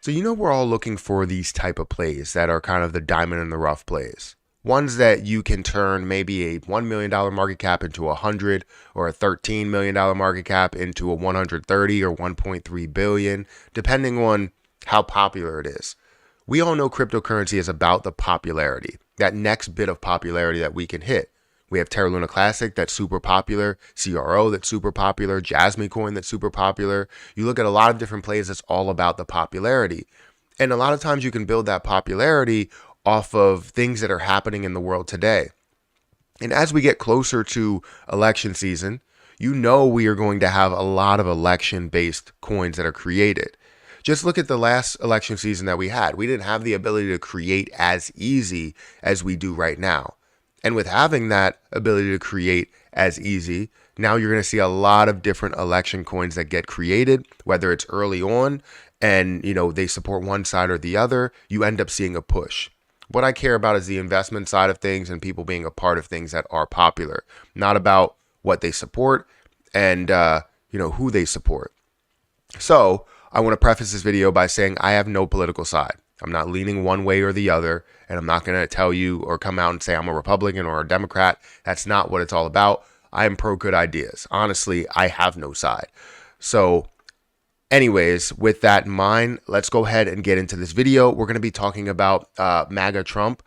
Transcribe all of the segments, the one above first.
So we're all looking for these type of plays that are kind of the diamond in the rough plays. Ones that you can turn maybe a $1 million market cap into 100, or a $13 million market cap into a 130 or 1.3 billion, depending on how popular it is. We all know cryptocurrency is about the popularity, that next bit of popularity that we can hit. We have Terra Luna Classic that's super popular, CRO that's super popular, Jasmine Coin that's super popular. You look at a lot of different plays that's all about the popularity. And a lot of times you can build that popularity off of things that are happening in the world today. And as we get closer to election season, we are going to have a lot of election-based coins that are created. Just look at the last election season that we had. We didn't have the ability to create as easy as we do right now. And with having that ability to create as easy, now you're going to see a lot of different election coins that get created, whether it's early on and, they support one side or the other, you end up seeing a push. What I care about is the investment side of things and people being a part of things that are popular, not about what they support and, who they support. So I want to preface this video by saying I have no political side. I'm not leaning one way or the other, and I'm not going to tell you or come out and say I'm a Republican or a Democrat. That's not what it's all about. I am pro good ideas. Honestly, I have no side. So anyways, with that in mind, let's go ahead and get into this video. We're going to be talking about MAGA Trump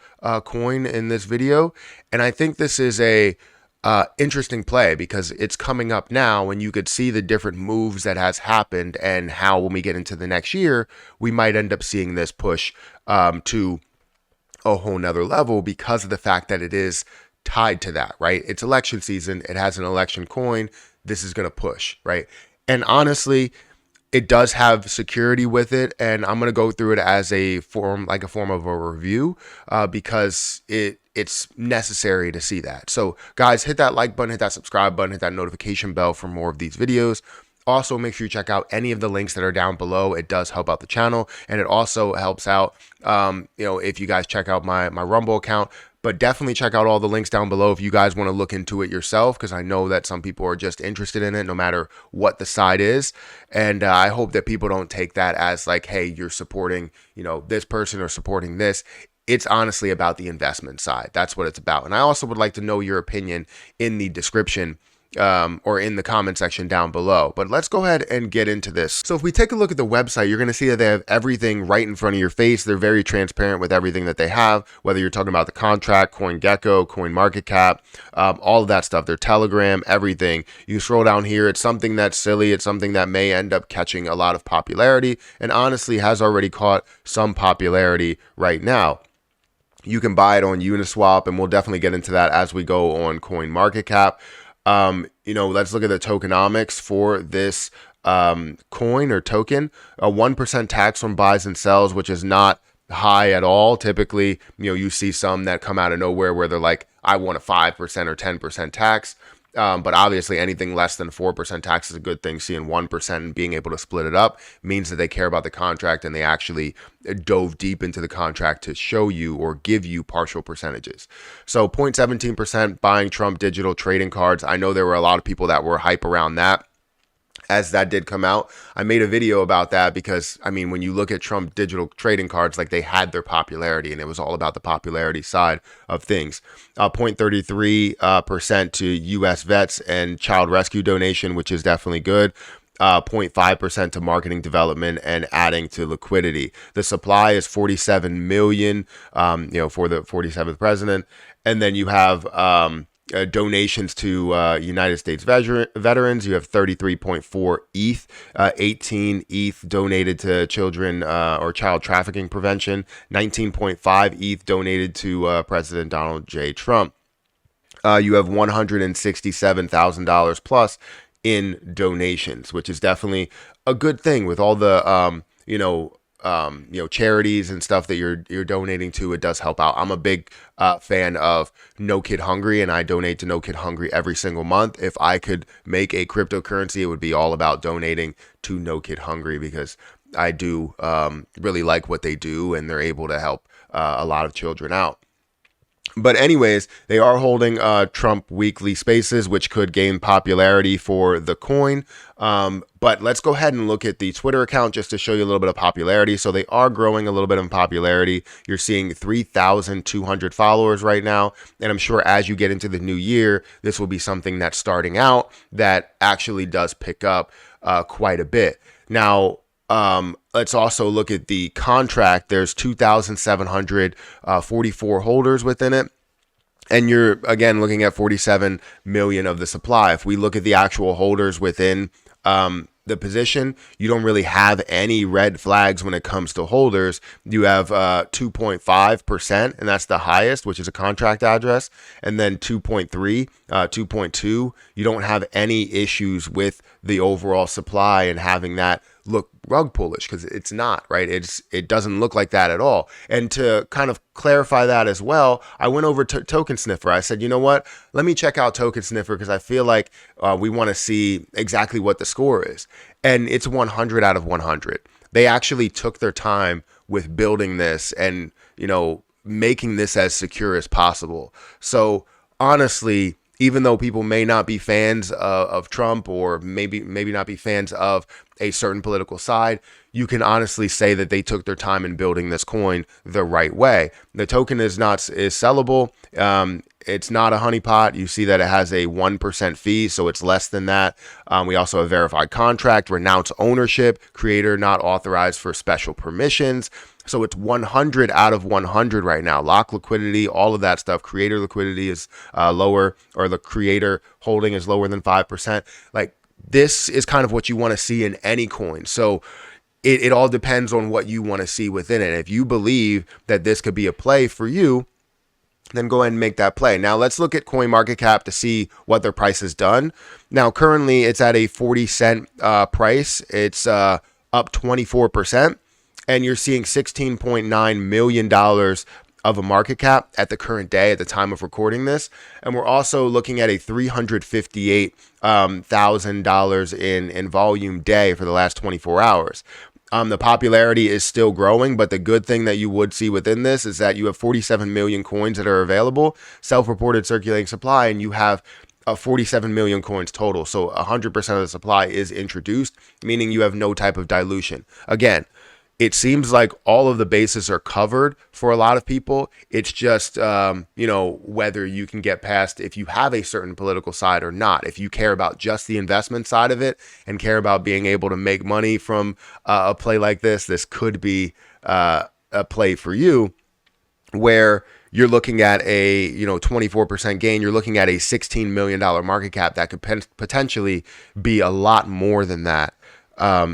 coin in this video. And I think this is a interesting play because it's coming up now and you could see the different moves that has happened and how when we get into the next year, we might end up seeing this push to a whole nother level because of the fact that it is tied to that, right? It's election season. It has an election coin. This is going to push, right? And honestly, it does have security with it, and I'm going to go through it as a form of a review because it's necessary to see that. So guys, hit that like button, hit that subscribe button, hit that notification bell for more of these videos. Also, make sure you check out any of the links that are down below. It does help out the channel, and it also helps out, if you guys check out my Rumble account. But definitely check out all the links down below if you guys want to look into it yourself, because I know that some people are just interested in it no matter what the side is. And I hope that people don't take that as like, hey, you're supporting, this person or supporting this. It's honestly about the investment side. That's what it's about. And I also would like to know your opinion in the description or in the comment section down below. But let's go ahead and get into this. So if we take a look at the website, you're going to see that they have everything right in front of your face. They're very transparent with everything that they have, whether you're talking about the contract, CoinGecko, CoinMarketCap, all of that stuff, their Telegram, everything. You scroll down here, it's something that's silly. It's something that may end up catching a lot of popularity and honestly has already caught some popularity right now. You can buy it on Uniswap, and we'll definitely get into that as we go on CoinMarketCap. Let's look at the tokenomics for this coin or token. A 1% tax on buys and sells, which is not high at all. Typically, you see some that come out of nowhere where they're like, I want a 5% or 10% tax. But obviously anything less than 4% tax is a good thing. Seeing 1% and being able to split it up means that they care about the contract and they actually dove deep into the contract to show you or give you partial percentages. So 0.17% buying Trump digital trading cards. I know there were a lot of people that were hype around that. As that did come out, I made a video about that because, when you look at Trump digital trading cards, like they had their popularity and it was all about the popularity side of things. 0.33% to U.S. vets and child rescue donation, which is definitely good. 0.5% to marketing development and adding to liquidity. The supply is 47 million, for the 47th president. And then you have, donations to United States veterans. You have 33.4 ETH, 18 ETH donated to children or child trafficking prevention, 19.5 ETH donated to President Donald J. Trump. You have $167,000 plus in donations, which is definitely a good thing with all the charities and stuff that you're donating to. It does help out. I'm a big fan of No Kid Hungry, and I donate to No Kid Hungry every single month. If I could make a cryptocurrency, it would be all about donating to No Kid Hungry because I do really like what they do and they're able to help a lot of children out. But anyways, they are holding Trump weekly spaces, which could gain popularity for the coin. But let's go ahead and look at the Twitter account just to show you a little bit of popularity. So they are growing a little bit in popularity. You're seeing 3,200 followers right now. And I'm sure as you get into the new year, this will be something that's starting out that actually does pick up quite a bit. Now, let's also look at the contract. There's 2,744 holders within it. And you're, again, looking at 47 million of the supply. If we look at the actual holders within the position, you don't really have any red flags when it comes to holders. You have 2.5%, and that's the highest, which is a contract address. And then 2.3, 2.2, you don't have any issues with the overall supply and having that look rug pullish, because it's not, right? It doesn't look like that at all. And to kind of clarify that as well, I went over to Token Sniffer. I said, you know what? Let me check out Token Sniffer because I feel like we want to see exactly what the score is. And it's 100 out of 100. They actually took their time with building this and, making this as secure as possible. So honestly, even though people may not be fans of Trump or maybe not be fans of a certain political side, you can honestly say that they took their time in building this coin the right way. The token is sellable. It's not a honeypot. You see that it has a 1% fee, so it's less than that. We also have verified contract, renounce ownership, creator not authorized for special permissions. So it's 100 out of 100 right now. Lock liquidity, all of that stuff. Creator liquidity is lower, or the creator holding is lower than 5%. Like, this is kind of what you want to see in any coin. So it all depends on what you want to see within it. If you believe that this could be a play for you, then go ahead and make that play. Now let's look at CoinMarketCap to see what their price has done. Now currently it's at a 40-cent price. It's up 24%. And you're seeing $16.9 million of a market cap at the current day, at the time of recording this. And we're also looking at a $358,000 in volume day for the last 24 hours. The popularity is still growing, but the good thing that you would see within this is that you have 47 million coins that are available, self-reported circulating supply, and you have 47 million coins total. So 100% of the supply is introduced, meaning you have no type of dilution. Again, it seems like all of the bases are covered for a lot of people. It's just, whether you can get past if you have a certain political side or not. If you care about just the investment side of it and care about being able to make money from a play like this, this could be a play for you, where you're looking at a 24% gain. You're looking at a $16 million market cap that could potentially be a lot more than that.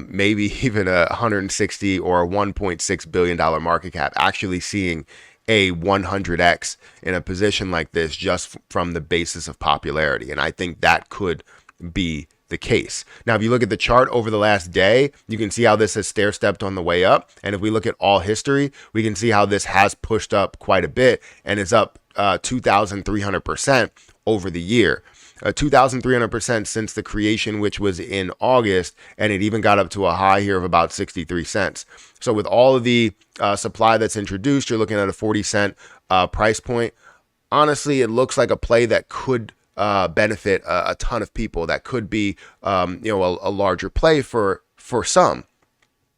Maybe even a 160 or a $1.6 billion market cap, actually seeing a 100x in a position like this just from the basis of popularity. And I think that could be the case. Now, if you look at the chart over the last day, you can see how this has stair-stepped on the way up. And if we look at all history, we can see how this has pushed up quite a bit and is up 2,300% over the year. 2,300% since the creation, which was in August, and it even got up to a high here of about 63 cents. So with all of the supply that's introduced, you're looking at a 40-cent price point. Honestly, it looks like a play that could benefit a ton of people. That could be a larger play for some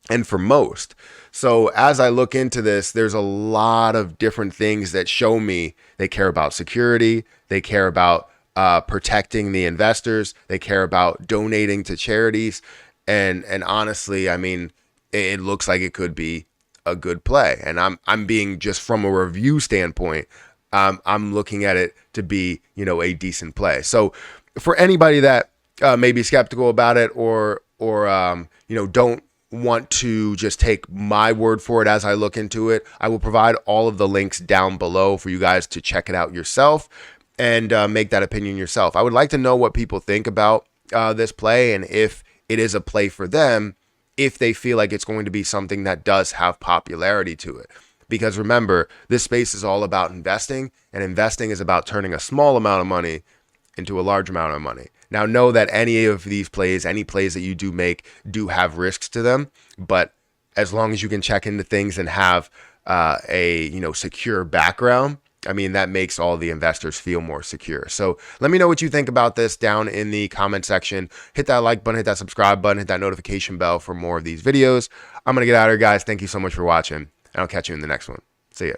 and for most. So as I look into this, there's a lot of different things that show me they care about security, they care about protecting the investors, they care about donating to charities, and honestly, I mean, it looks like it could be a good play. And I'm being, just from a review standpoint, I'm looking at it to be a decent play. So for anybody that may be skeptical about it or don't want to just take my word for it as I look into it, I will provide all of the links down below for you guys to check it out yourself and make that opinion yourself. I would like to know what people think about this play, and if it is a play for them, if they feel like it's going to be something that does have popularity to it. Because remember, this space is all about investing, and investing is about turning a small amount of money into a large amount of money. Now, know that any of these plays, any plays that you do make, do have risks to them, but as long as you can check into things and have a secure background, I mean, that makes all the investors feel more secure. So let me know what you think about this down in the comment section. Hit that like button, hit that subscribe button, hit that notification bell for more of these videos. I'm going to get out of here, guys. Thank you so much for watching, and I'll catch you in the next one. See ya.